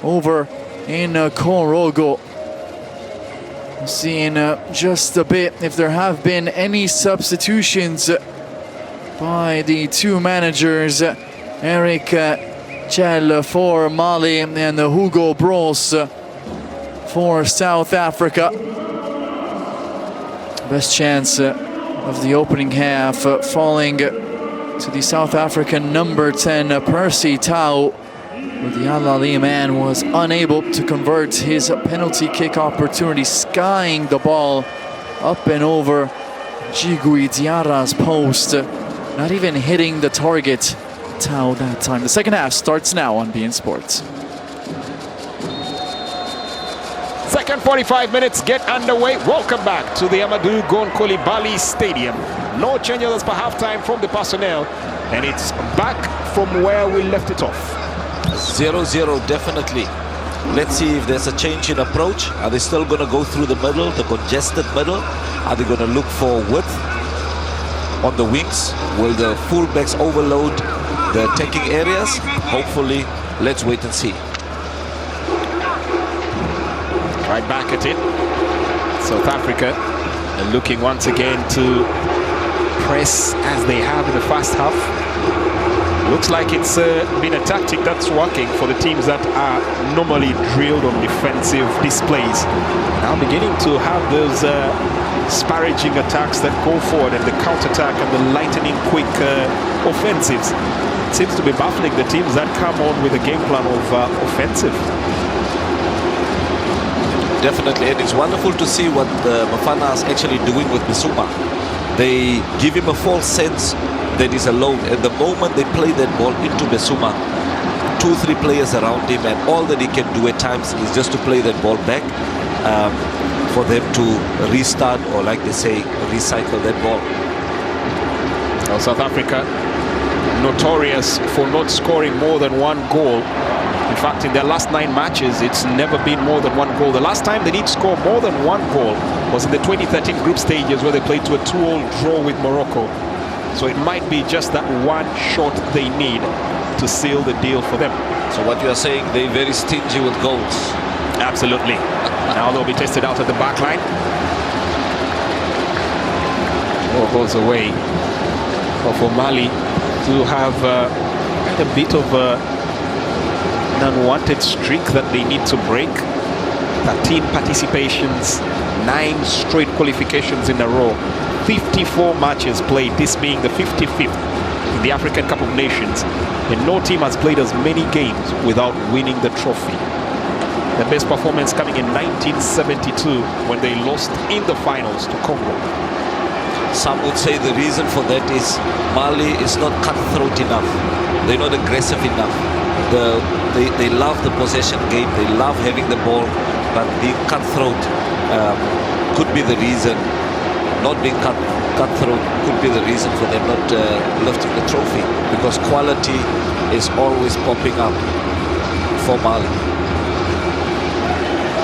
over in Korogo. We'll see in just a bit if there have been any substitutions by the two managers, Eric Chel for Mali and Hugo Bros for South Africa. Best chance of the opening half falling to the South African number 10, Percy Tau, where the Al Ahly man was unable to convert his penalty kick opportunity, skying the ball up and over Djigui Diarra's post, not even hitting the target. Tau that time. The second half starts now on beIN Sports. Second 45 minutes get underway. Welcome back to the Amadou Gon Coulibaly Stadium. No changes as per halftime from the personnel, and it's back from where we left it off. 0-0 definitely. Let's see if there's a change in approach. Are they still going to go through the middle, the congested middle? Are they going to look for width on the wings? Will the fullbacks overload the attacking areas? Hopefully, let's wait and see. Right back at it. South Africa are looking once again to press as they have in the first half. Looks like it's been a tactic that's working for the teams that are normally drilled on defensive displays. Now beginning to have those disparaging attacks that go forward, and the counter-attack and the lightning quick offensives. It seems to be baffling the teams that come on with a game plan of offensive. Definitely, and it's wonderful to see what Bafana is actually doing with Bissouma. They give him a false sense that he's alone. At the moment they play that ball into Bissouma, 2-3 players around him, and all that he can do at times is just to play that ball back for them to restart, or like they say, recycle that ball. Well, South Africa notorious for not scoring more than one goal. In fact, in their last 9 matches, it's never been more than one goal. The last time they did score more than one goal was in the 2013 group stages, where they played to a 2-2 draw with Morocco. So it might be just that one shot they need to seal the deal for them. So what you are saying, they're very stingy with goals. Absolutely. Now they'll be tested out at the back line. Ball goes away. But for Mali to have a bit of an unwanted streak that they need to break. 13 participations, 9 straight qualifications in a row, 54 matches played, this being the 55th in the African Cup of Nations, and no team has played as many games without winning the trophy. The best performance coming in 1972, when they lost in the finals to Congo. Some would say the reason for that is Mali is not cutthroat enough. They're not aggressive enough. They love the possession game. They love having the ball, but being cutthroat could be the reason. Not being cutthroat could be the reason for them not lifting the trophy, because quality is always popping up for Mali.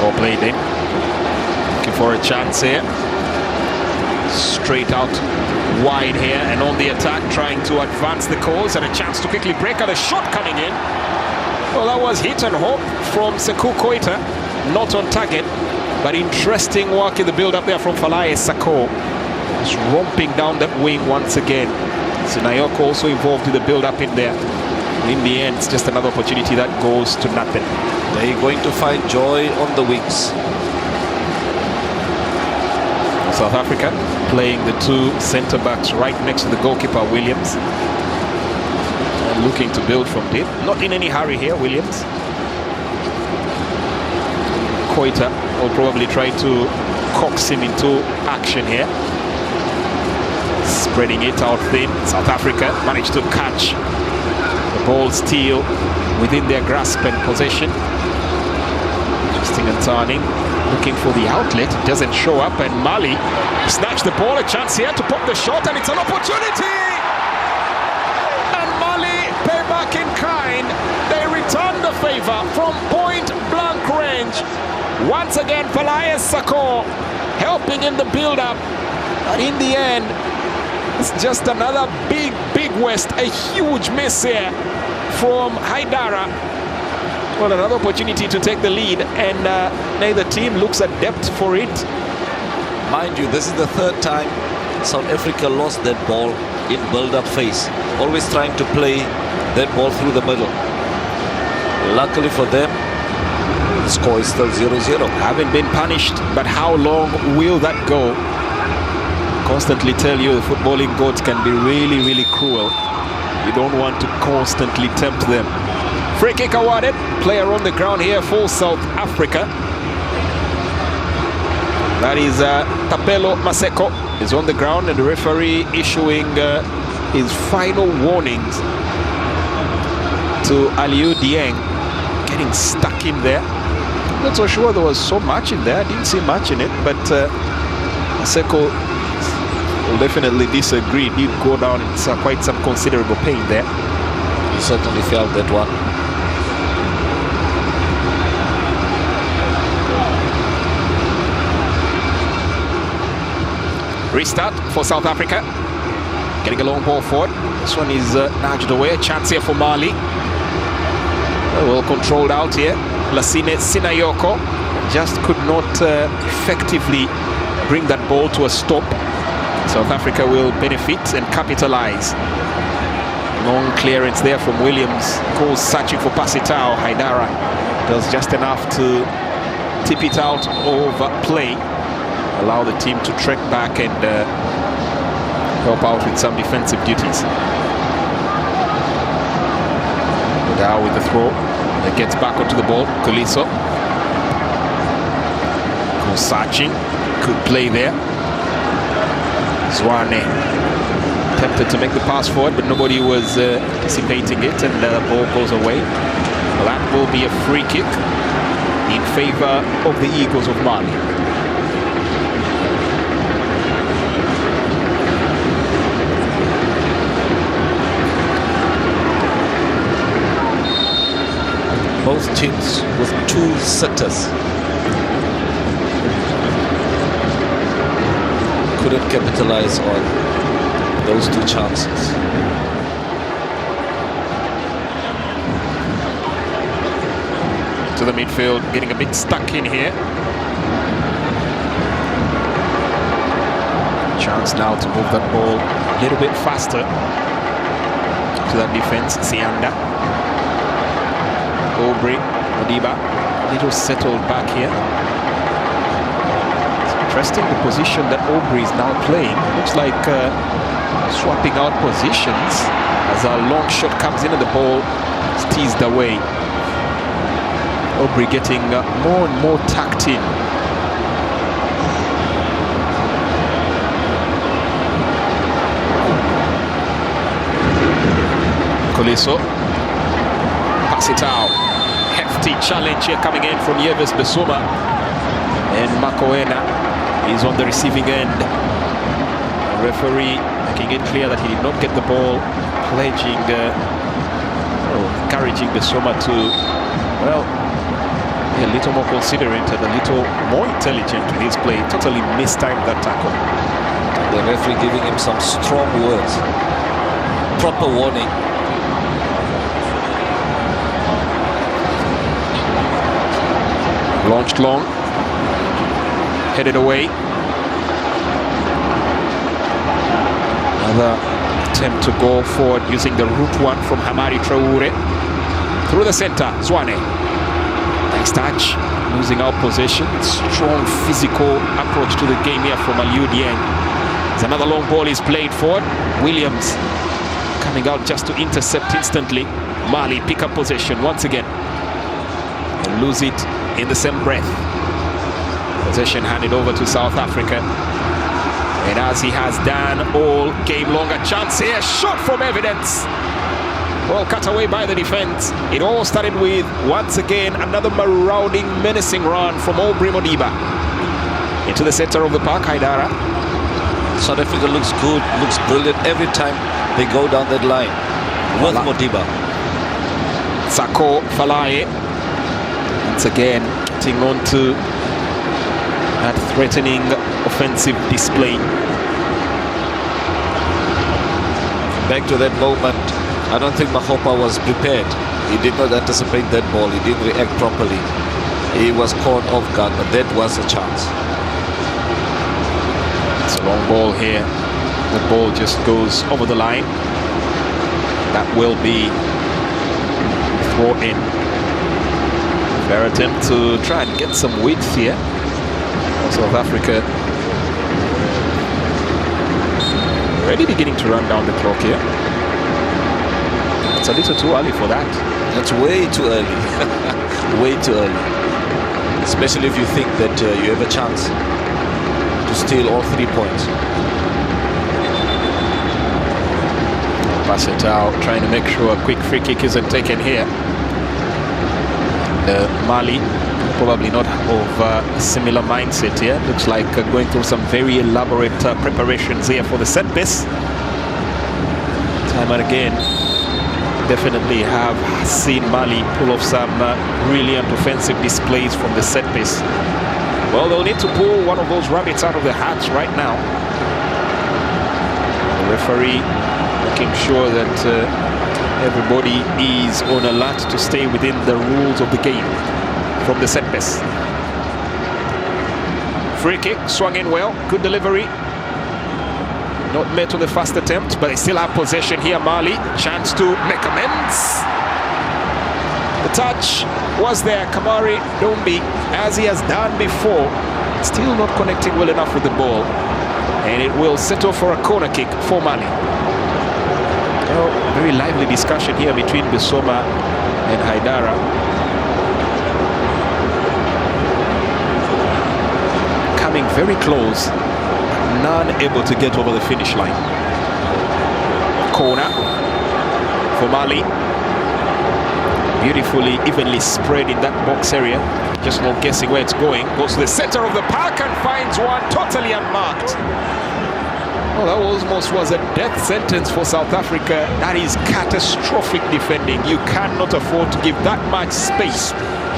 Ball played in. Looking for a chance here. Straight out wide here, and on the attack, trying to advance the cause, and a chance to quickly break out. A shot coming in. Well, that was hit and hope from Sekou Koita, not on target, but interesting work in the build-up there from Falaye Sako. Just romping down that wing once again. Sinayoko also involved in the build-up in there. In the end, it's just another opportunity that goes to nothing. They're going to find joy on the wings. South Africa playing the 2 centre-backs right next to the goalkeeper, Williams. And looking to build from deep. Not in any hurry here, Williams. Koita will probably try to coax him into action here. Spreading it out thin. South Africa managed to catch the ball still within their grasp and possession. Twisting and turning. Looking for the outlet, it doesn't show up, and Mali snatched the ball. A chance here to pop the shot, and it's an opportunity! And Mali pay back in kind. They return the favor from point-blank range. Once again, Falaye Sako helping in the build-up, but in the end, it's just another big West. A huge miss here from Haidara. Well, another opportunity to take the lead, and neither team looks adept for it. Mind you, this is the third time South Africa lost that ball in build-up phase. Always trying to play that ball through the middle. Luckily for them, the score is still 0-0. Haven't been punished, but how long will that go? Constantly tell you the footballing gods can be really, really cruel. You don't want to constantly tempt them. Free kick awarded. Player on the ground here for South Africa. That is Tapelo Maseko is on the ground, and the referee issuing his final warnings to Aliou Dieng. Getting stuck in there. I'm not so sure there was so much in there. I didn't see much in it, but Maseko will definitely disagree. Did go down in quite some considerable pain there. He certainly felt that one. Restart for South Africa. Getting a long ball forward. This one is nudged away. A chance here for Mali. Well controlled out here. Lasine Sinayoko just could not effectively bring that ball to a stop. South Africa will benefit and capitalize. Long clearance there from Williams. Goes searching for Pasitao. Haidara does just enough to tip it out over play. Allow the team to trek back and help out with some defensive duties. Now with the throw. That gets back onto the ball. Koliso. Goes searching. Good play there. Zwane tempted to make the pass forward, but nobody was anticipating it, and the ball goes away. Well, that will be a free kick in favor of the Eagles of Mali. Both teams with 2 sitters. Couldn't capitalize on those 2 chances. To the midfield, getting a bit stuck in here. Chance now to move that ball a little bit faster to that defense. Sianda. Aubrey, Modiba, a little settled back here. Interesting the position that Aubrey is now playing. Looks like swapping out positions as a long shot comes in and the ball is teased away. Aubrey getting more and more tucked in. Koliso. Pass it out. Hefty challenge here coming in from Yves Bissouma. And Makoena is on the receiving end. The referee making it clear that he did not get the ball, pledging, encouraging Bissouma to, well, be a little more considerate and a little more intelligent with his play. Totally mistimed that tackle. The referee giving him some strong words. Proper warning. Launched long. Headed away. Another attempt to go forward using the route one from Hamari Traore. Through the center, Zwane. Nice touch, losing out possession. Strong physical approach to the game here from Aliou Dieng. As another long ball is played forward. Williams coming out just to intercept instantly. Mali pick up possession once again. And lose it in the same breath. Possession handed over to South Africa. And as he has done all game long, a chance here, shot from evidence. Well cut away by the defense. It all started with, once again, another marauding, menacing run from Aubrey Modiba. Into the center of the park, Haidara. South Africa looks good, looks brilliant every time they go down that line. With Modiba. Sako Falaye. Once again, getting on to that threatening offensive display. Back to that moment, I don't think Mahopa was prepared He did not anticipate that ball. He didn't react properly. He was caught off guard, but that was a chance. It's a long ball here. The ball just goes over the line. That will be thrown in. Fair attempt to try and get some width here. South Africa already beginning to run down the clock here. It's a little too early for that. That's way too early. Way too early. Especially if you think that you have a chance to steal all 3 points. Pass it out, trying to make sure a quick free kick isn't taken here. Mali, probably not of a similar mindset here. Looks like going through some very elaborate preparations here for the set piece. Time and again, definitely have seen Mali pull off some brilliant offensive displays from the set piece. Well, they'll need to pull one of those rabbits out of the hat right now. The referee making sure that everybody is on alert to stay within the rules of the game from the set piece. Free kick, swung in well, good delivery. Not met on the first attempt, but they still have possession here, Mali. Chance to make amends. The touch was there, Kamari Dombi, as he has done before. Still not connecting well enough with the ball. And it will settle for a corner kick for Mali. Oh, very lively discussion here between Bissouma and Haidara. Coming very close, none able to get over the finish line. Corner for Mali. Beautifully, evenly spread in that box area. Just not guessing where it's going. Goes to the center of the park and finds one totally unmarked. Well, that almost was a death sentence for South Africa. That is catastrophic defending. You cannot afford to give that much space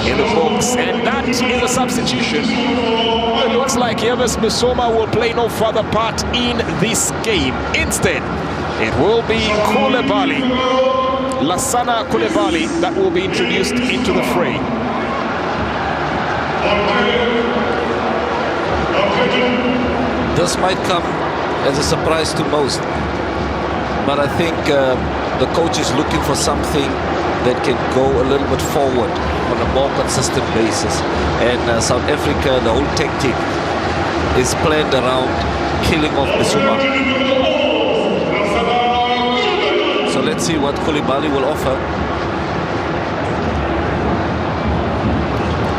in the box. And that is a substitution. It looks like Yves Bissouma will play no further part in this game. Instead, it will be Koulibaly, Lassana Koulibaly, that will be introduced into the fray. This might come as a surprise to most, but I think the coach is looking for something that can go a little bit forward on a more consistent basis. And South Africa, the whole tactic is planned around killing off Bissouma. So let's see what Koulibaly will offer.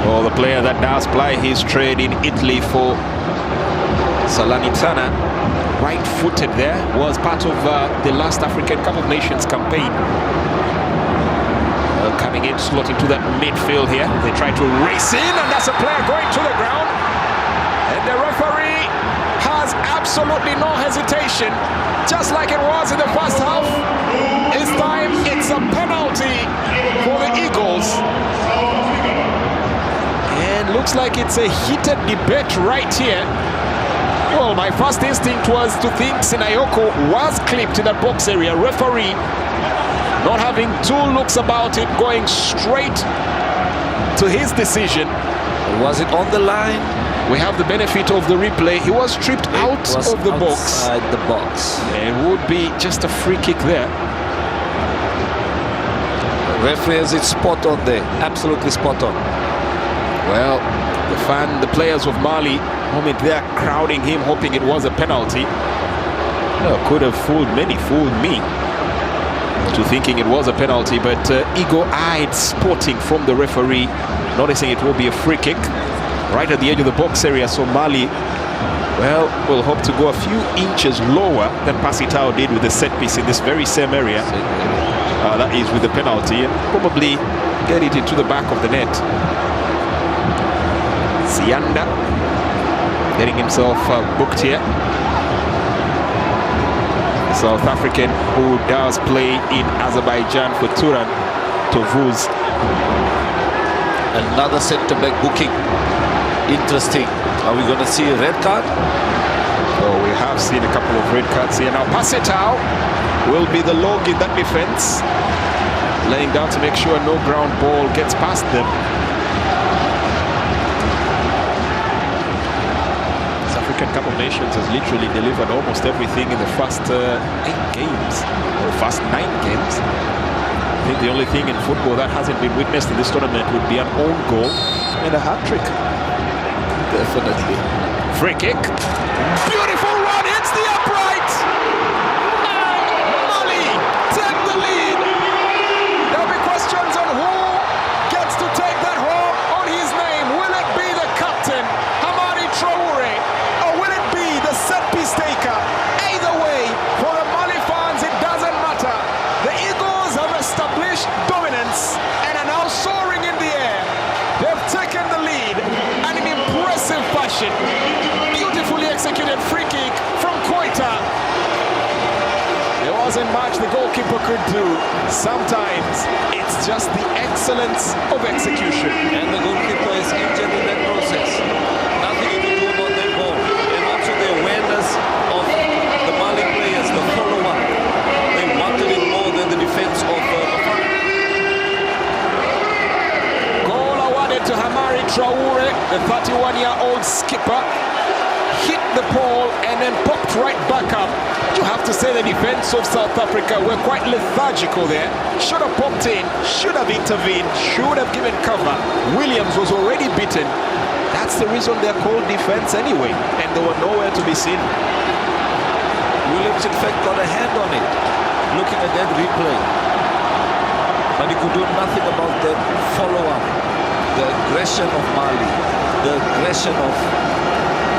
Well, the player that does ply his trade in Italy for Salernitana, right-footed there, was part of the last African Cup of Nations campaign. Coming in, slotting to that midfield here. They try to race in, and that's a player going to the ground. And the referee has absolutely no hesitation, just like it was in the first half. This time, it's a penalty for the Eagles. And looks like it's a heated debate right here. Well, my first instinct was to think Sinayoko was clipped in that box area. Referee not having two looks about it, going straight to his decision. Was it on the line? We have the benefit of the replay. He was stripped out of the box. Outside the box. It would be just a free kick there. Referee has it spot on there. Absolutely spot on. Well, the players of Mali, moment they're crowding him, hoping it was a penalty. Well, could have fooled many, fooled me to thinking it was a penalty, but eagle-eyed spotting from the referee, noticing it will be a free kick right at the edge of the box area. So Mali, well, will hope to go a few inches lower than Pasitao did with the set piece in this very same area. That is with the penalty, and probably get it into the back of the net. Sianda getting himself booked here. South African who does play in Azerbaijan for Turan, Tovuz. Another centre-back booking. Interesting. Are we going to see a red card? Oh, we have seen a couple of red cards here. Now Pasitao will be the log in that defense. laying down to make sure no ground ball gets past them. This African Cup of Nations has literally delivered almost everything in the first 8 games, or first 9 games. I think the only thing in football that hasn't been witnessed in this tournament would be an own goal and a hat-trick. Definitely. Free kick. Beautiful run, hits the upright. And Mali take the lead. There'll be questions on who gets to take that home on his name. Will it be the captain, Hamadi Traore, or will it be the set-piece taker? Either way, for the Mali fans, it doesn't matter. The Eagles have established dominance and are now soaring in the air. They've taken the lead and in impressive fashion. Beautifully executed free kick from Koita. There wasn't much the goalkeeper could do. Sometimes it's just the excellence of execution. And the goalkeeper is injured in that process. Nothing you can do about that ball. And also the awareness of the Mali players, the follow-up. They wanted it more than the defense of Bafana. Goal awarded to Hamadi Traore, the 31-year-old skipper. Hit the ball and then popped right back up. You have to say the defense of South Africa were quite lethargical there. Should have popped in, should have intervened, should have given cover. Williams was already beaten. That's the reason they're called defense anyway, and they were nowhere to be seen. Williams, in fact, got a hand on it, looking at that replay. But he could do nothing about that follow-up. The aggression of Mali, the aggression of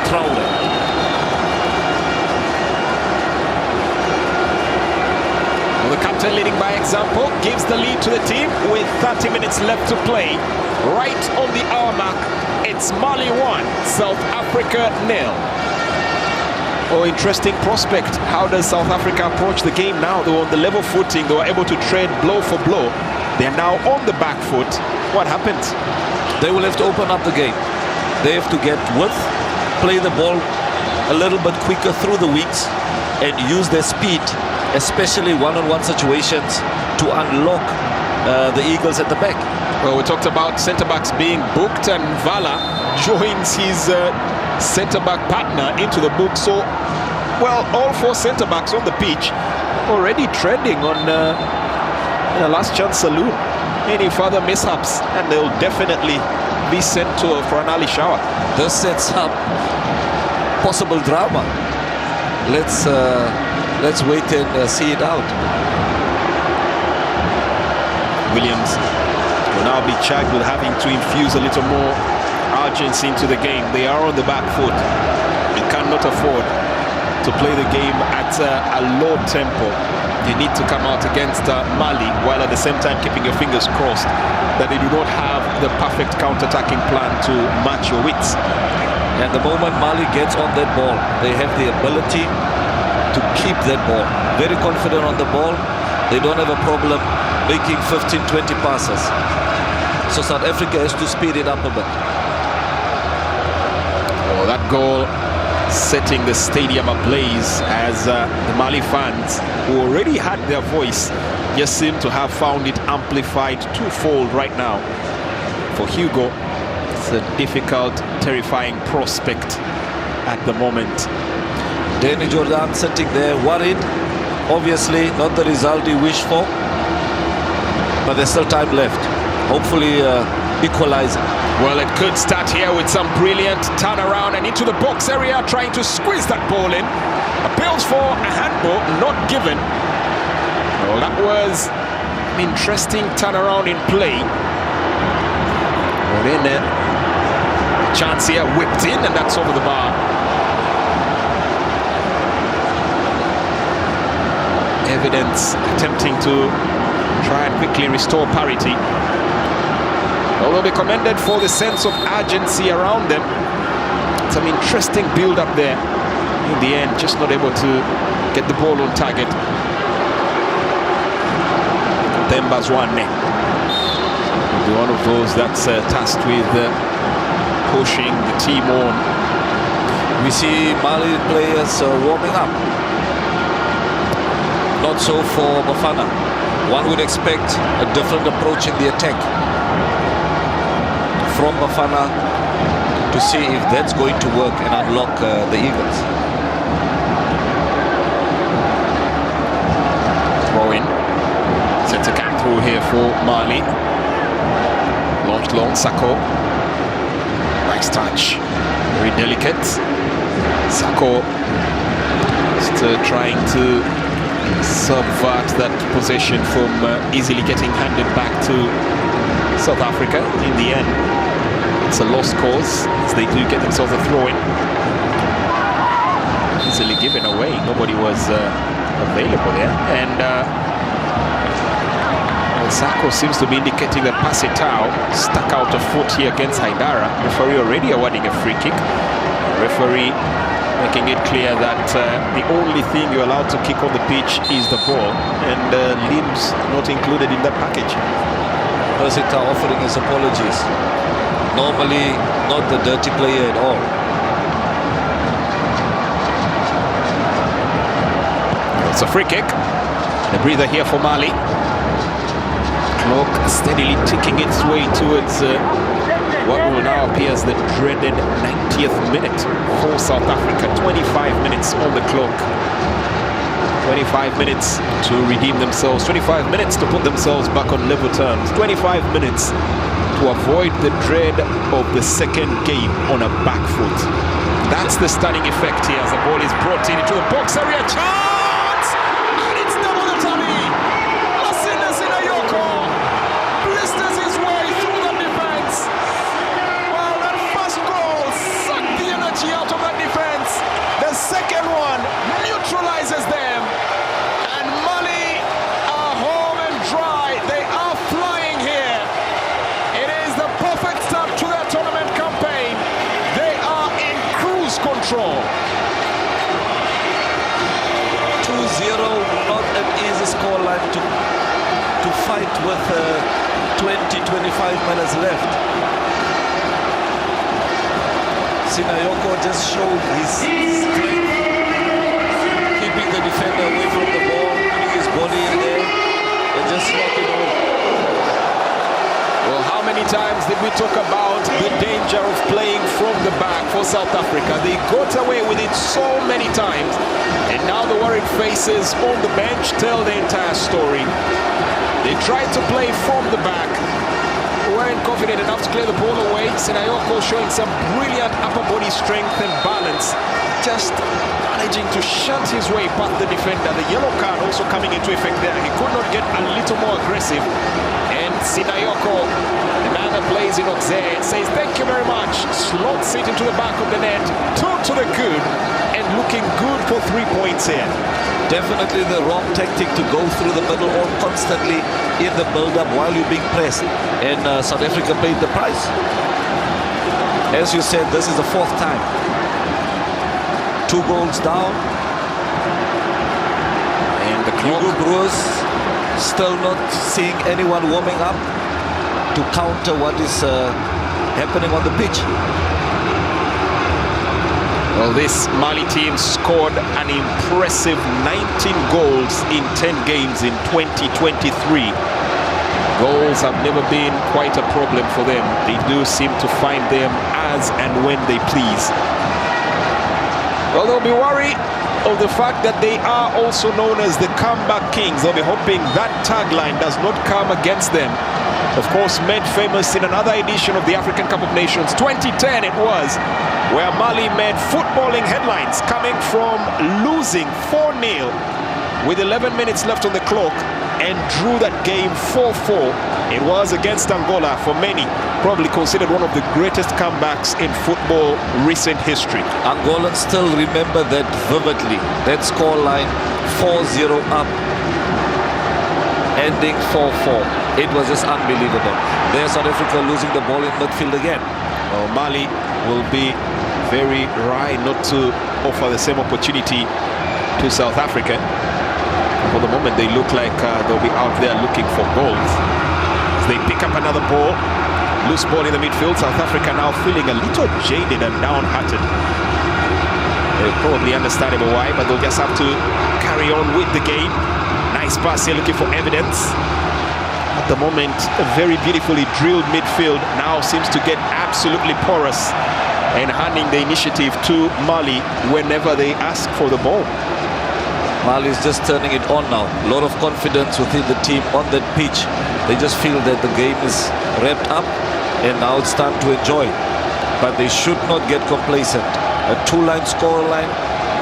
Traore. Well, the captain, leading by example, gives the lead to the team with 30 minutes left to play. Right on the hour mark, it's Mali 1, South Africa 0. Oh, interesting prospect. How does South Africa approach the game now? They were on the level footing. They were able to trade blow for blow. They're now on the back foot. What happened? They will have to open up the game. They have to get width, play the ball a little bit quicker through the weeks, and use their speed, especially one-on-one situations, to unlock the Eagles at the back. Well, we talked about centre-backs being booked, and Vala joins his centre-back partner into the book. So, well, all 4 centre-backs on the pitch already trending on a last chance saloon. Any further mishaps and they'll definitely be sent to for an early shower. This sets up possible drama. Let's wait and see it out. Williams will now be charged with having to infuse a little more urgency into the game. They are on the back foot. They cannot afford to play the game at a low tempo. You need to come out against Mali while at the same time keeping your fingers crossed that they do not have the perfect counter-attacking plan to match your wits. And the moment Mali gets on that ball, they have the ability to keep that ball. Very confident on the ball. They don't have a problem making 15, 20 passes. So South Africa has to speed it up a bit. Oh, that goal setting the stadium ablaze as the Mali fans, who already had their voice, just seem to have found it amplified twofold right now. For Hugo, it's a difficult, terrifying prospect at the moment. Danny Jordan sitting there worried. Obviously not the result he wished for, but there's still time left. Hopefully equalizing. Well, it could start here with some brilliant turnaround and into the box area, trying to squeeze that ball in. Appeals for a handball, not given. Well, that was an interesting turnaround in play. But in there, chance here, whipped in, and that's over the bar. Evidence attempting to try and quickly restore parity. Well, they'll be commended for the sense of urgency around them. Some interesting build-up there. In the end, just not able to get the ball on target. Themba's one will be one of those that's tasked with pushing the team on. We see Mali players warming up. Not so for Bafana. one would expect a different approach in the attack from Bafana to see if that's going to work and unlock the Eagles. Throw in. Sets a cap through here for Mali. Launched long, Sako. Nice touch. Very delicate. Sako just trying to subvert that possession from easily getting handed back to South Africa. In the end, it's a lost cause as they do get themselves a throw-in. Easily given away. Nobody was available there. And Sako seems to be indicating that Pasitao stuck out a foot here against Haidara. Referee already awarding a free kick. Referee making it clear that the only thing you're allowed to kick on the pitch is the ball, and limbs not included in that package. Pasitao offering his apologies. Normally not the dirty player at all. It's a free kick. The breather here for Mali. Clock steadily ticking its way towards what will now appear as the dreaded 90th minute for South Africa. 25 minutes on the clock. 25 minutes to redeem themselves. 25 minutes to put themselves back on level terms. 25 minutes to avoid the dread of the second game on a back foot. That's the stunning effect here as the ball is brought in into the box area. Chance! And it's double the tummy! Sinayoko blisters his way through the defense. Well, that first goal sucked the energy out of that defense. The second one neutralizes them. And Mali are home and dry. They are flying here. It is the perfect start to their tournament campaign. They are in cruise control. 2-0, not an easy scoreline to fight with 20-25 minutes left. Sinayoko just showed his strength, keeping the defender away from the ball, putting his body in there, and just slotting over. Well, how many times did we talk about the danger of playing from the back for South Africa? They got away with it so many times, and now the worried faces on the bench tell the entire story. They tried to play from the back, weren't confident enough to clear the ball away. Sinayoko showing some brilliant upper body strength and balance, just managing to shunt his way past the defender. The yellow card also coming into effect there. He could not get a little more aggressive. And Sinayoko, the man that plays in Auxerre, says thank you very much. Slots it into the back of the net, 2 to the good, and looking good for 3 points here. Definitely the wrong tactic to go through the middle or constantly in the build-up while you're being pressed. And South Africa paid the price. As you said, this is the 4th time. 2 goals down. And the Hugo Broos still not seeing anyone warming up to counter what is happening on the pitch. Well, this Mali team scored an impressive 19 goals in 10 games in 2023. Goals have never been quite a problem for them. They do seem to find them as and when they please. Well, they'll be worried of the fact that they are also known as the comeback kings. They'll be hoping that tagline does not come against them. Of course, made famous in another edition of the African Cup of Nations, 2010 it was, where Mali made footballing headlines coming from losing 4-0 with 11 minutes left on the clock and drew that game 4-4. It was against Angola, for many probably considered one of the greatest comebacks in football recent history. Angolans still remember that vividly. That scoreline, 4-0 up, ending 4-4. It was just unbelievable. There's South Africa losing the ball in midfield again. Well, Mali will be very wry not to offer the same opportunity to South Africa. For the moment, they look like they'll be out there looking for goals. As they pick up another ball, loose ball in the midfield. South Africa now feeling a little jaded and downhearted. Probably understandable why, but they'll just have to carry on with the game. Nice pass here, looking for evidence. At the moment, a very beautifully drilled midfield now seems to get absolutely porous and handing the initiative to Mali whenever they ask for the ball. Mali is just turning it on now. A lot of confidence within the team on that pitch. They just feel that the game is wrapped up and now it's time to enjoy. But they should not get complacent. A 2-line scoreline,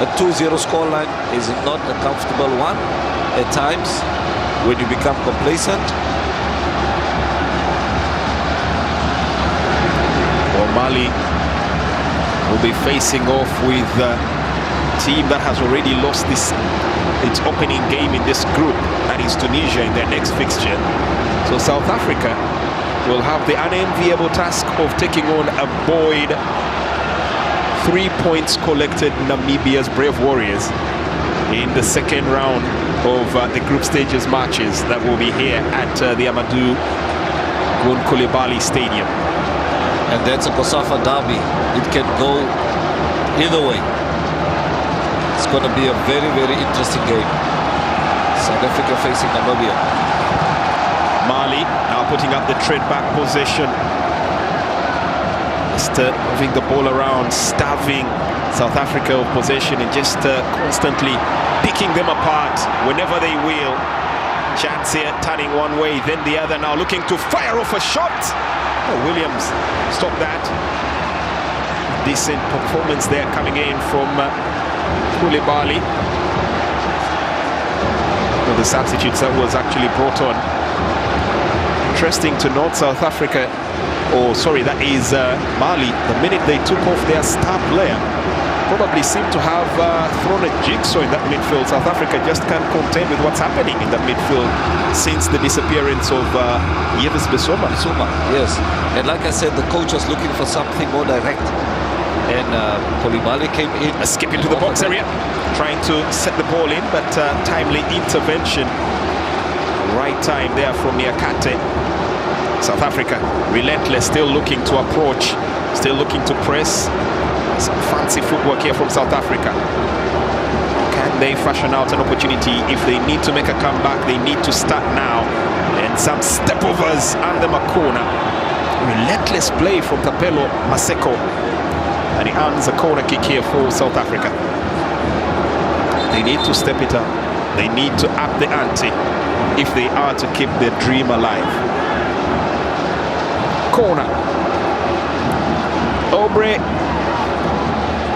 a 2-0 scoreline is not a comfortable one at times when you become complacent. Well, Mali will be facing off with a team that has already lost its opening game in this group, that is Tunisia, in their next fixture. So South Africa will have the unenviable task of taking on a buoyed 3 points collected Namibia's Brave Warriors in the second round of the group stages matches that will be here at the Amadou Coulibaly Stadium. And that's a Kosafa derby. It can go either way. It's going to be a very, very interesting game. South Africa facing Namibia. Mali now putting up the tread back possession. Just moving the ball around, starving South Africa of possession and just constantly picking them apart whenever they will. Chance here, turning one way, then the other, now looking to fire off a shot. Oh, Williams, stop that. Decent performance there coming in from Coulibaly. Well, the substitutes that was actually brought on. Interesting to note, South Africa, that is Mali, the minute they took off their star player, probably seemed to have thrown a jigsaw in that midfield. South Africa just can't contend with what's happening in that midfield since the disappearance of Yves Bissouma. Yes, and like I said, the coach was looking for something more direct. And Coulibaly came in. A skip into the box area, trying to set the ball in, but timely intervention. Right time there from Yakate. South Africa, relentless, still looking to approach, still looking to press. Some fancy footwork here from South Africa. Can they fashion out an opportunity? If they need to make a comeback, they need to start now. And some step-overs under Makona. Relentless play from Tapelo Maseko. And he earns a corner kick here for South Africa. They need to step it up. They need to up the ante if they are to keep their dream alive. Corner. Aubrey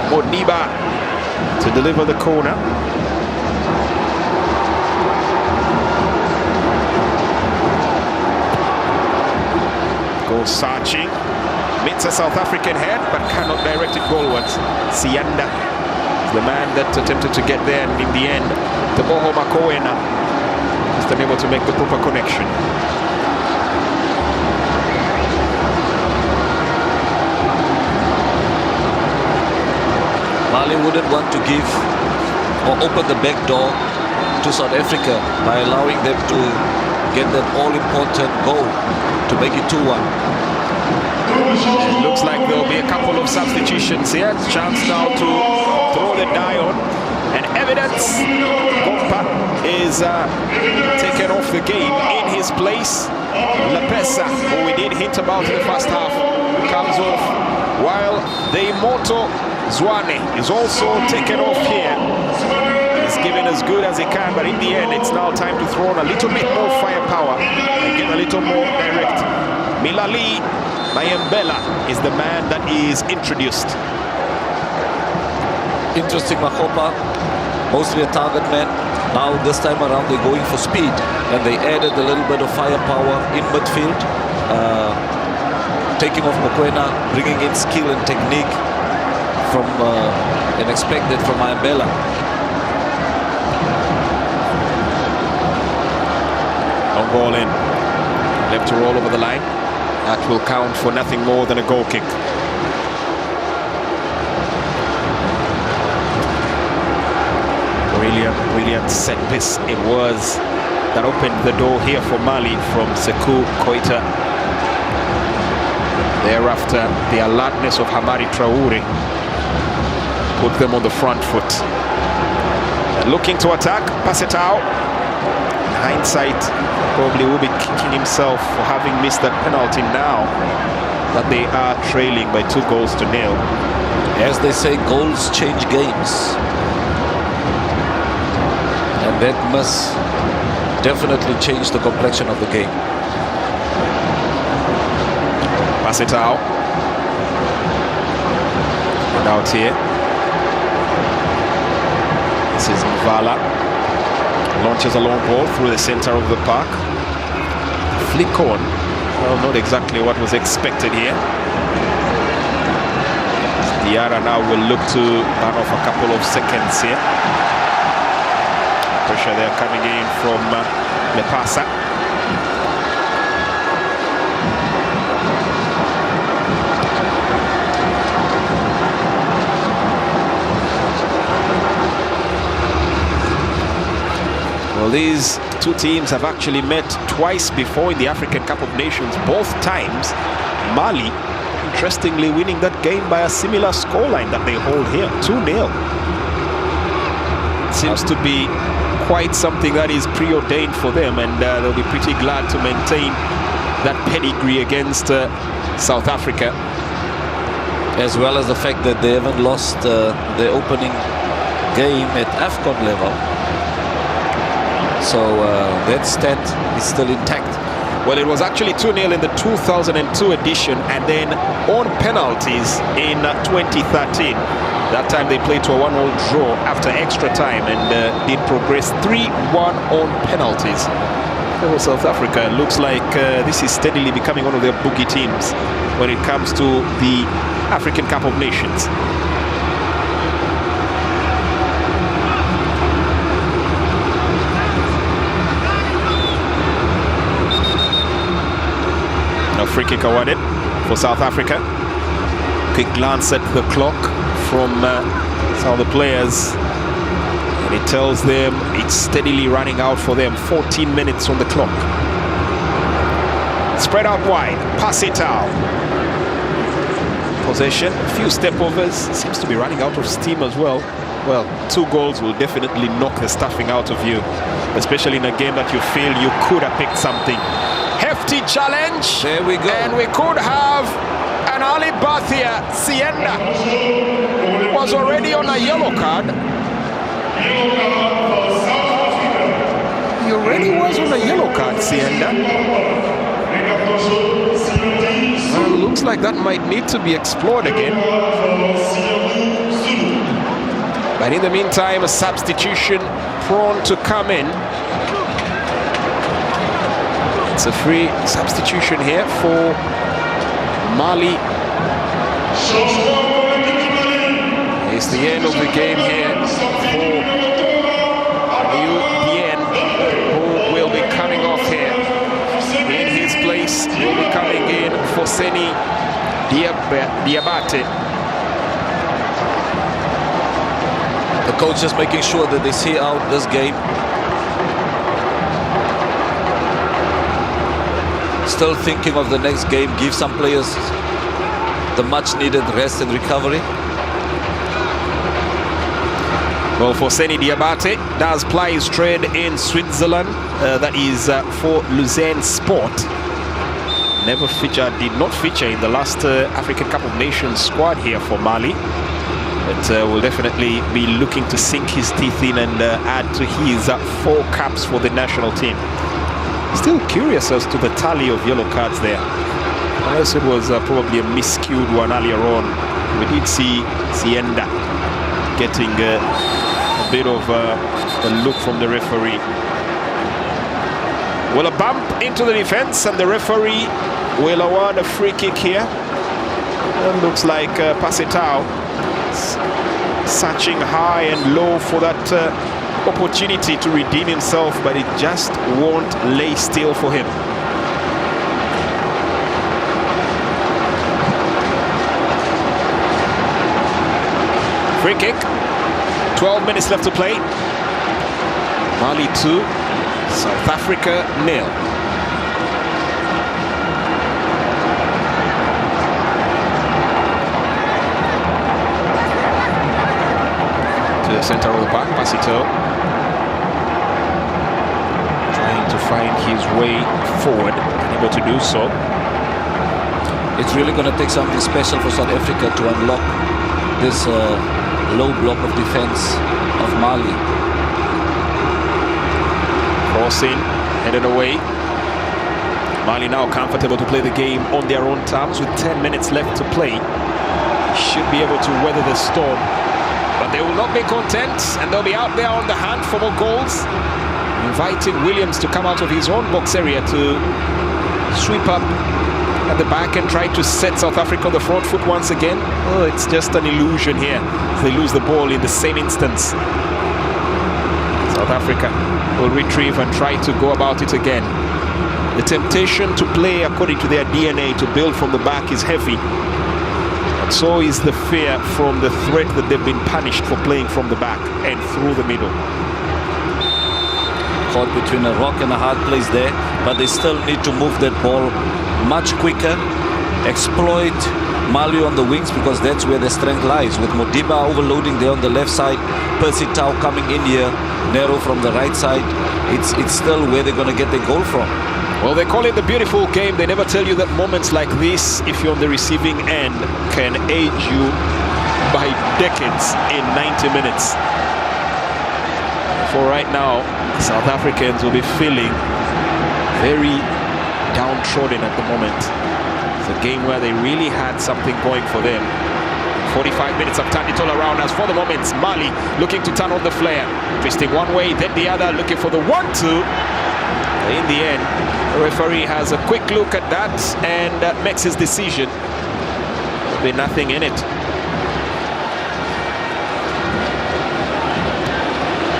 Modiba to deliver the corner. Goal searching. Meets a South African head but cannot direct it goalwards. Sianda is the man that attempted to get there, and in the end, Teboho Makoena is unable to make the proper connection. Mali wouldn't want to give or open the back door to South Africa by allowing them to get that all-important goal to make it 2-1. It looks like there'll be a couple of substitutions here. Chance now to throw the die on. And evidence, Kompa is taken off the game. In his place, Lepesa, who we did hint about in the first half, comes off, while the immortal Zwane is also taken off here. He's given as good as he can, but in the end, it's now time to throw on a little bit more firepower and get a little more direct. Milali Mayembela is the man that is introduced. Interesting, Makopa, mostly a target man. Now this time around they're going for speed, and they added a little bit of firepower in midfield, taking off Mokoena, bringing in skill and technique from and expected from Mayembela. On ball in, left to roll over the line. That will count for nothing more than a goal kick. Brilliant set piece it was that opened the door here for Mali from Sekou Koita. Thereafter, the alertness of Hamari Traore put them on the front foot. And looking to attack, pass it out. hindsight, probably will be kicking himself for having missed that penalty now that they are trailing by 2-0. As they say, goals change games. And that must definitely change the complexion of the game. Pass it out. And out here. This is Mvala. Launches a long ball through the center of the park. Flick on. Well, not exactly what was expected here. Diarra now will look to burn off a couple of seconds here. Pressure there coming in from Lepasa. Well, these two teams have actually met twice before in the African Cup of Nations. Both times, Mali, interestingly, winning that game by a similar scoreline that they hold here, 2-0. Seems to be quite something that is preordained for them, and they'll be pretty glad to maintain that pedigree against South Africa. As well as the fact that they haven't lost the opening game at AFCON level. So that stat is still intact. Well, it was actually 2-0 in the 2002 edition, and then on penalties in 2013. That time they played to a 1-1 draw after extra time and did progress 3-1 on penalties. For South Africa, looks like this is steadily becoming one of their boogie teams when it comes to the African Cup of Nations. Now free kick awarded for South Africa. Quick glance at the clock from some of the players, and it tells them it's steadily running out for them. 14 minutes on the clock. Spread out wide, pass it out. Possession, a few step overs, seems to be running out of steam as well. Well, 2 goals will definitely knock the stuffing out of you, especially in a game that you feel you could have picked something. Hefty challenge. There we go. And we could have an early birth here. Sienda was already on a yellow card. He already was on a yellow card, Sienda. Well, looks like that might need to be explored again. But in the meantime, a substitution prone to come in. It's a free substitution here for Mali. It's the end of the game here for UPN, who will be coming off here. In his place will be coming in for Seni Diabate. The coach is making sure that they see out this game. Still thinking of the next game, give some players the much needed rest and recovery. Well, for Seni Diabate, does ply his trade in Switzerland. That is for Lausanne Sport. Did not feature in the last African Cup of Nations squad here for Mali. But will definitely be looking to sink his teeth in and add to his 4 caps for the national team. Still curious as to the tally of yellow cards there. Unless it was probably a miscued one earlier on. We did see Sienda getting a bit of a look from the referee. Well, a bump into the defense, and the referee will award a free kick here. It looks like Pasitao searching high and low for that opportunity to redeem himself, but it just won't lay still for him. Free kick. 12 minutes left to play. Mali 2, South Africa 0. To the center of the park, Pasito. Trying find his way forward, able to do so. It's really going to take something special for South Africa to unlock this low block of defense of Mali. Crossing, headed away. Mali now comfortable to play the game on their own terms with 10 minutes left to play. Should be able to weather the storm, but they will not be content, and they'll be out there on the hunt for more goals, inviting Williams to come out of his own box area to sweep up at the back and try to set South Africa on the front foot once again. Oh, it's just an illusion here. They lose the ball in the same instance. South Africa will retrieve and try to go about it again. The temptation to play according to their DNA, to build from the back, is heavy. And so is the fear from the threat that they've been punished for playing from the back and through the middle. Caught between a rock and a hard place there, but they still need to move that ball much quicker, exploit Mali on the wings, because that's where their strength lies. With Modiba overloading there on the left side, Percy Tau coming in here, narrow from the right side, it's still where they're going to get their goal from. Well, they call it the beautiful game. They never tell you that moments like this, if you're on the receiving end, can age you by decades in 90 minutes. For right now, South Africans will be feeling very downtrodden at the moment. It's a game where they really had something going for them. 45 minutes have turned it all around. As for the moment, Mali looking to turn on the flare, twisting one way, then the other, looking for the 1-2. In the end, the referee has a quick look at that and makes his decision. There'll be nothing in it.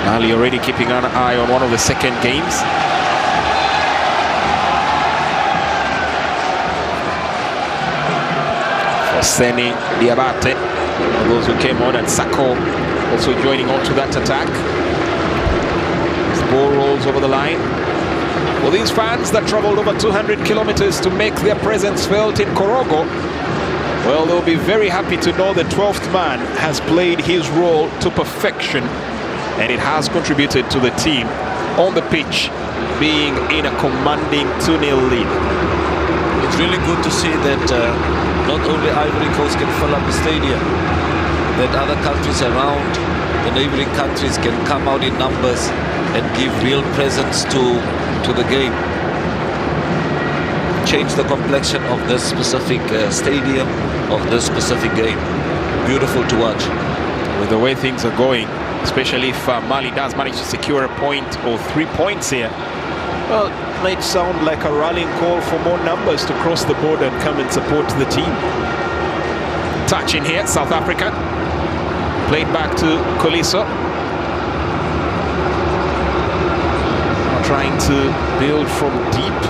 Mali already keeping an eye on one of the second games. For Seni Diabate, those who came on, and Sako also joining on to that attack. As the ball rolls over the line. Well, these fans that traveled over 200 kilometers to make their presence felt in Korogo, well, they'll be very happy to know the 12th man has played his role to perfection, and it has contributed to the team on the pitch being in a commanding 2-0 lead. It's really good to see that not only Ivory Coast can fill up the stadium, that other countries around the neighboring countries can come out in numbers and give real presence to the game. Change the complexion of this specific stadium, of this specific game. Beautiful to watch. With the way things are going, especially if Mali does manage to secure a point or 3 points here, well, it might sound like a rallying call for more numbers to cross the border and come and support the team. Touch in here, South Africa. Played back to Koliso. Trying to build from deep.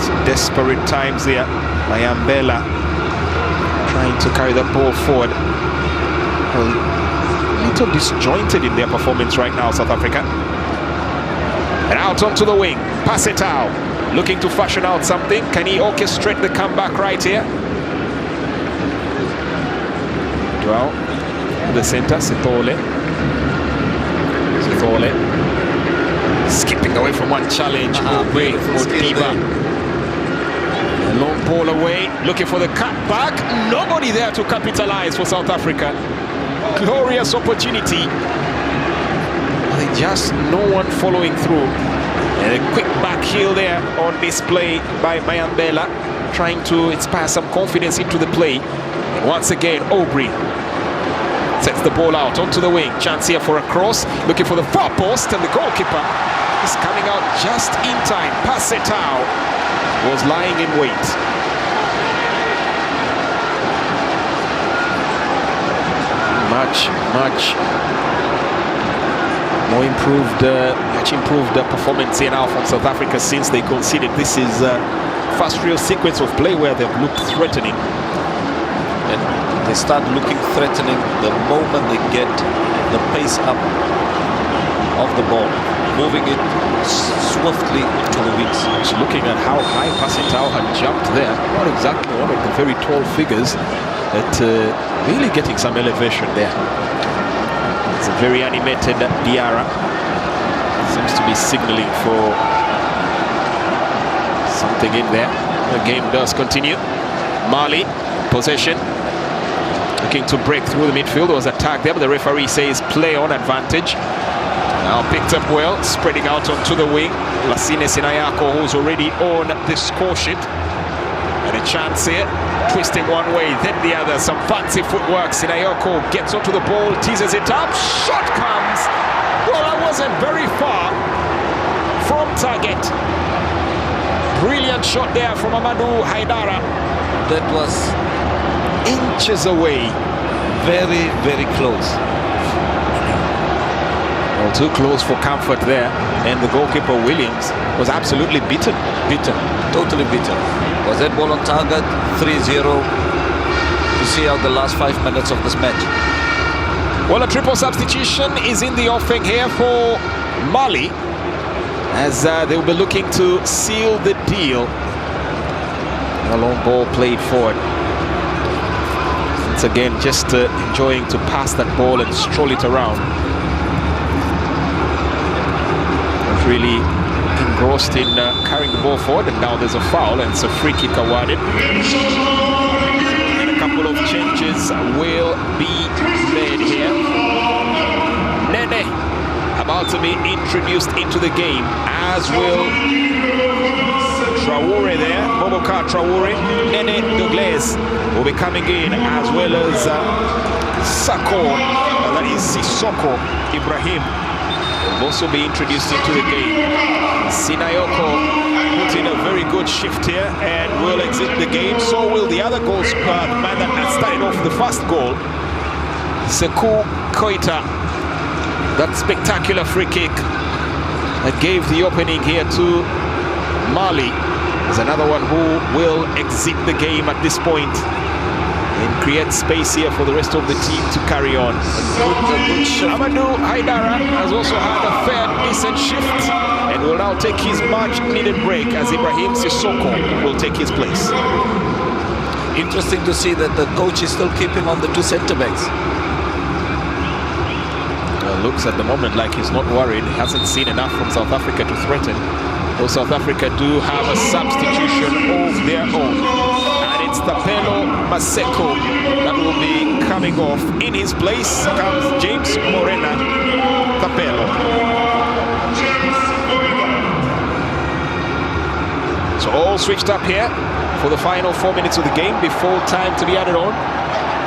Some desperate times there. Mayambela trying to carry that ball forward. A little disjointed in their performance right now, South Africa. And out onto the wing. Passetau looking to fashion out something. Can he orchestrate the comeback right here? Well, the center, Sithole. Skipping away from one challenge. Away for Modiba. A long ball away, looking for the cutback. Nobody there to capitalize for South Africa. Glorious opportunity. Just no one following through. And a quick back heel there on display by Mayambela, trying to inspire some confidence into the play. And once again, Aubrey sets the ball out onto the wing. Chance here for a cross, looking for the far post, and the goalkeeper is coming out just in time. Passetau was lying in wait. Much more much improved performance here now from South Africa since they conceded. This is first real sequence of play where they've looked threatening. And they start looking threatening the moment they get the pace up of the ball, moving it swiftly into the wings. Just looking at how high Passetau had jumped there, not exactly one of the very tall figures, but really getting some elevation there. It's a very animated Diarra. Seems to be signaling for something in there. The game does continue. Mali, possession. Looking to break through the midfield. There was attack there, but the referee says play on advantage. Now picked up well, spreading out onto the wing. Lassine Sinayako, who's already on the score sheet. And a chance here, twisting one way, then the other. Some fancy footwork. Sinayako gets onto the ball, teases it up. Shot comes. Well, that wasn't very far from target. Brilliant shot there from Amadou Haidara. That was Inches away. very, very close. Well, too close for comfort there. And the goalkeeper, Williams, was absolutely beaten. Totally beaten. Was that ball on target? 3-0. To see out the last 5 minutes of this match. Well, a triple substitution is in the offing here for Mali, as they will be looking to seal the deal. A long ball played forward. Once again, just enjoying to pass that ball and stroll it around. Was really engrossed in carrying the ball forward, and now there's a foul and it's a free kick awarded. And a couple of changes will be made here. Nene about to be introduced into the game, as will Traore there, Boubacar Traore. Nene Douglas will be coming in, as well as Sako, that is Sissoko Ibrahim, will also be introduced into the game. Sinayoko put in a very good shift here and will exit the game. So will the other goal squad, the man that had started off the first goal, Sekou Koita. That spectacular free kick that gave the opening here to Mali. There's another one who will exit the game at this point and create space here for the rest of the team to carry on. Amadou Haidara has also had a fair, decent shift and will now take his much-needed break, as Ibrahim Sissoko will take his place. Interesting to see that the coach is still keeping on the two centre-backs. Looks at the moment like he's not worried. He hasn't seen enough from South Africa to threaten. Though South Africa do have a substitution of their own. And it's Thapelo Maseko that will be coming off. In his place comes James Morena Thapelo. So all switched up here for the final 4 minutes of the game before time to be added on.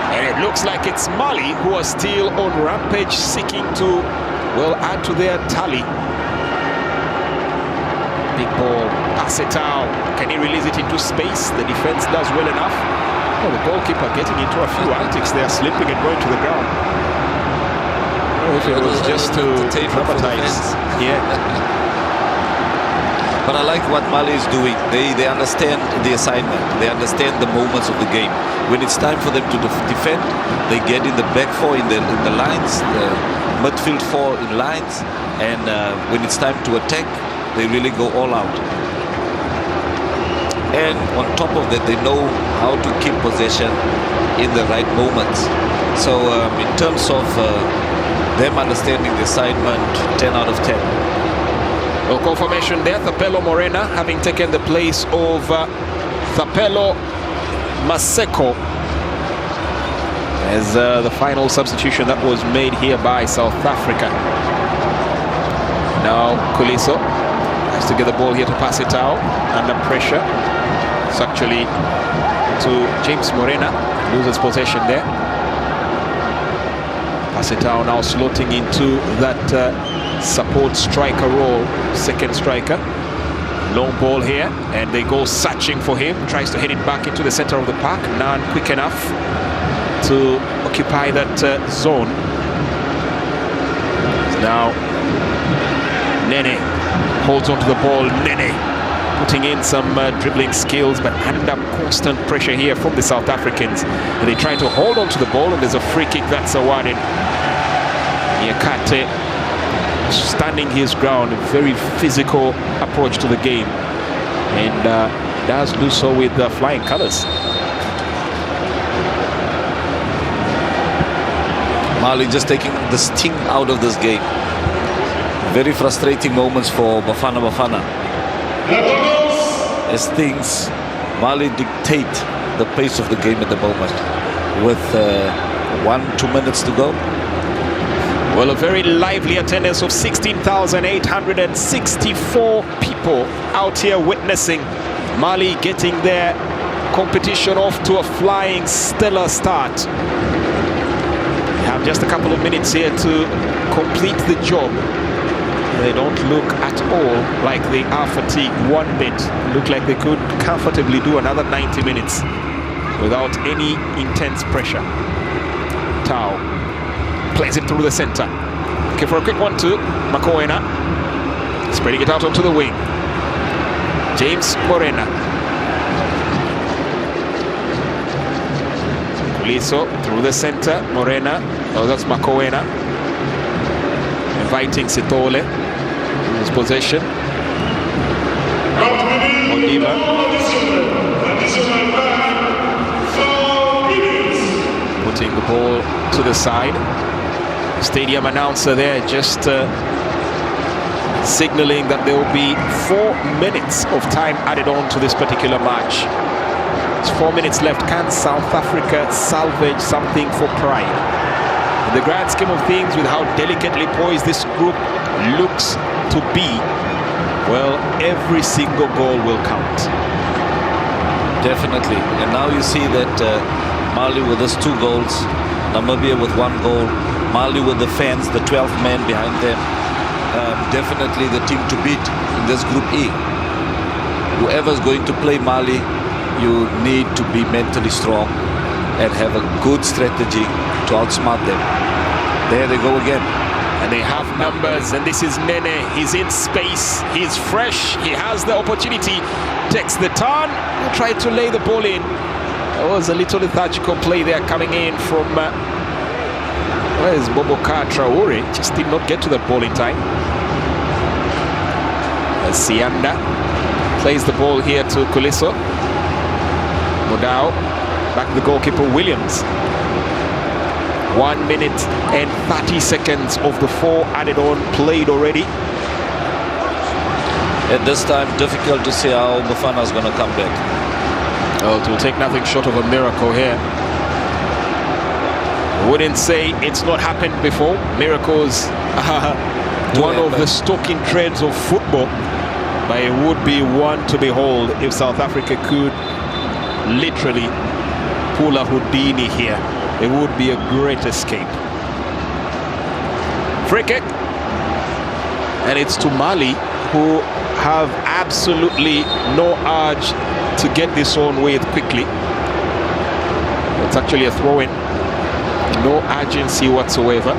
And it looks like it's Mali who are still on rampage, seeking to, well, add to their tally. Big ball, pass it out. Can he release it into space? The defense does well enough. Oh, the goalkeeper getting into a few antics there, slipping and going to the ground. Oh, if it was just to dramatize. Yeah. But I like what Mali is doing. They understand the assignment. They understand the moments of the game. When it's time for them to defend, they get in the back four, in the lines, the midfield four in lines. And when it's time to attack, they really go all out. And on top of that, they know how to keep possession in the right moments. So in terms of them understanding the assignment, 10 out of 10. Well, confirmation there, Thapelo Morena having taken the place of Thapelo Maseko as the final substitution that was made here by South Africa. Now Kuliso has to get the ball here to pass it out under pressure. It's actually to James Morena, loses possession there. Pass it out now, slotting into that support striker role, second striker. Long ball here, and they go searching for him. Tries to head it back into the center of the park. None quick enough to occupy that zone. Now Nene holds onto the ball. Nene putting in some dribbling skills, but under constant pressure here from the South Africans. And they try to hold on to the ball, and there's a free kick that's awarded. Nyakate standing his ground, a very physical approach to the game, and does do so with flying colors. Mali just taking the sting out of this game. Very frustrating moments for Bafana. As things, Mali dictate the pace of the game at the moment with 1-2 minutes to go. Well, a very lively attendance of 16,864 people out here witnessing Mali getting their competition off to a flying stellar start. We have just a couple of minutes here to complete the job. They don't look at all like they are fatigued one bit. Look like they could comfortably do another 90 minutes without any intense pressure. Tau plays it through the center. Okay, for a quick 1-2. Makoena spreading it out onto the wing. James Morena. Kuliso through the center. Morena. Oh, that's Makoena. Inviting Sitole. His possession. Odiba. Putting the ball to the side. Stadium announcer there just signaling that there will be 4 minutes of time added on to this particular match. It's 4 minutes left. Can South Africa salvage something for pride? In the grand scheme of things, with how delicately poised this group looks to be, well, every single goal will count. Definitely. And now you see that Mali with his 2 goals, Namibia with 1 goal, Mali with the fans, the 12 men behind them. Definitely the team to beat in this Group E. Whoever's going to play Mali, you need to be mentally strong and have a good strategy to outsmart them. There they go again. And they have numbers, and this is Nene. He's in space, he's fresh, he has the opportunity, takes the turn, and tried to lay the ball in. There was a little lethargical play there coming in from where is Boubacar Traore? Just did not get to that ball in time. Sianda plays the ball here to Kuliso. Modao, back to the goalkeeper Williams. 1 minute and 30 seconds of the 4 added on played already. At this time, difficult to see how Bafana is going to come back. Well, it will take nothing short of a miracle here. I wouldn't say it's not happened before. Miracles are one of the stalking trends of football, but it would be one to behold if South Africa could literally pull a Houdini here. It would be a great escape. Free kick. And it's to Mali, who have absolutely no urge to get this on with quickly. It's actually a throw-in. No urgency whatsoever.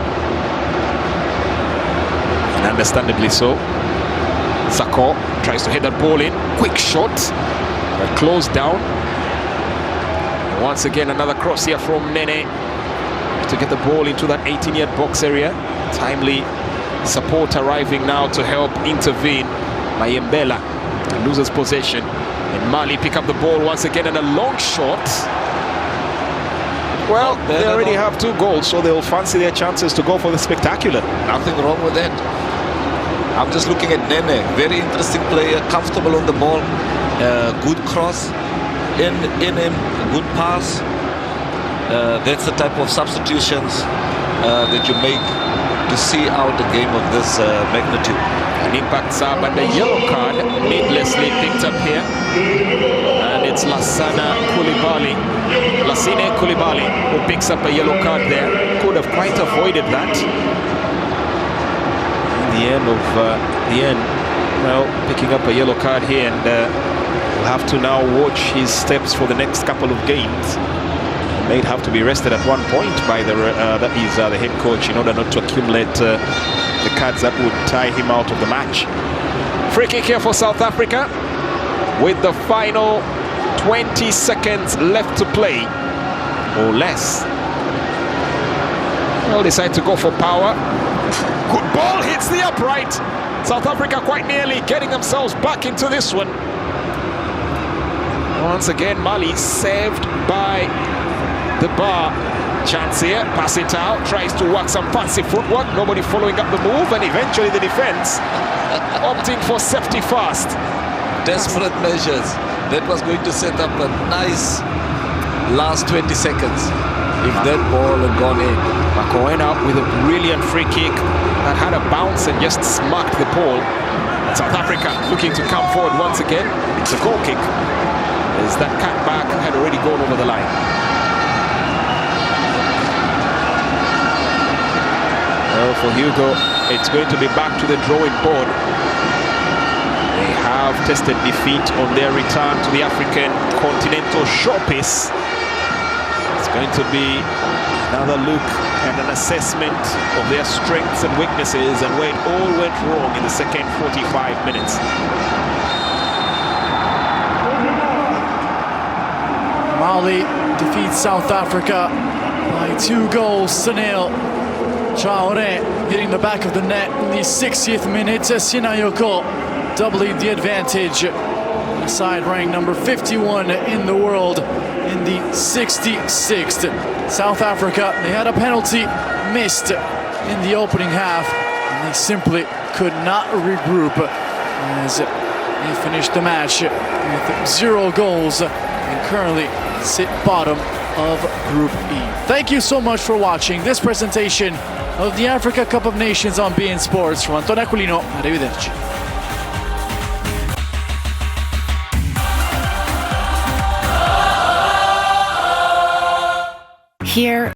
And understandably so. Sako tries to hit that ball in. Quick shot. But closed down. And once again, another cross here from Nene to get the ball into that 18-yard box area. Timely support arriving now to help intervene. Mayembela loses possession. And Mali pick up the ball once again, and a long shot. Well, they already have 2 goals, so they'll fancy their chances to go for the spectacular. Nothing wrong with that. I'm just looking at Nene. Very interesting player, comfortable on the ball. Good cross in him, good pass. That's the type of substitutions that you make to see out a game of this magnitude. An impact sub and a yellow card needlessly picked up here. And it's Lassine Coulibaly who picks up a yellow card there. Could have quite avoided that. In the end, well, picking up a yellow card here, and we'll have to now watch his steps for the next couple of games. May have to be rested at one point by the head coach in order not to accumulate the cards that would tie him out of the match. Free kick here for South Africa with the final 20 seconds left to play or less. They'll decide to go for power. Good ball hits the upright. South Africa quite nearly getting themselves back into this one. Once again, Mali saved by the bar chance here. Pass it out. Tries to work some fancy footwork. Nobody following up the move, and eventually the defense opting for safety first. Desperate measures. That was going to set up a nice last 20 seconds if that ball had gone in. Makoena with a brilliant free kick that had a bounce and just smacked the pole. South Africa looking to come forward once again. It's a goal kick, as that cutback had already gone over the line. Well, for Hugo, it's going to be back to the drawing board. They have tested defeat on their return to the African continental showpiece. It's going to be another look and an assessment of their strengths and weaknesses and where it all went wrong in the second 45 minutes. Mali defeats South Africa by 2-0. Traore hitting the back of the net in the 60th minute. Sinayoko doubling the advantage. The side ranked number 51 in the world in the 66th. South Africa, they had a penalty missed in the opening half, and they simply could not regroup as they finished the match with 0 goals and currently sit bottom of Group E. Thank you so much for watching this presentation of the Africa Cup of Nations on beIN Sports. From Antonio Aquilino, arrivederci. Here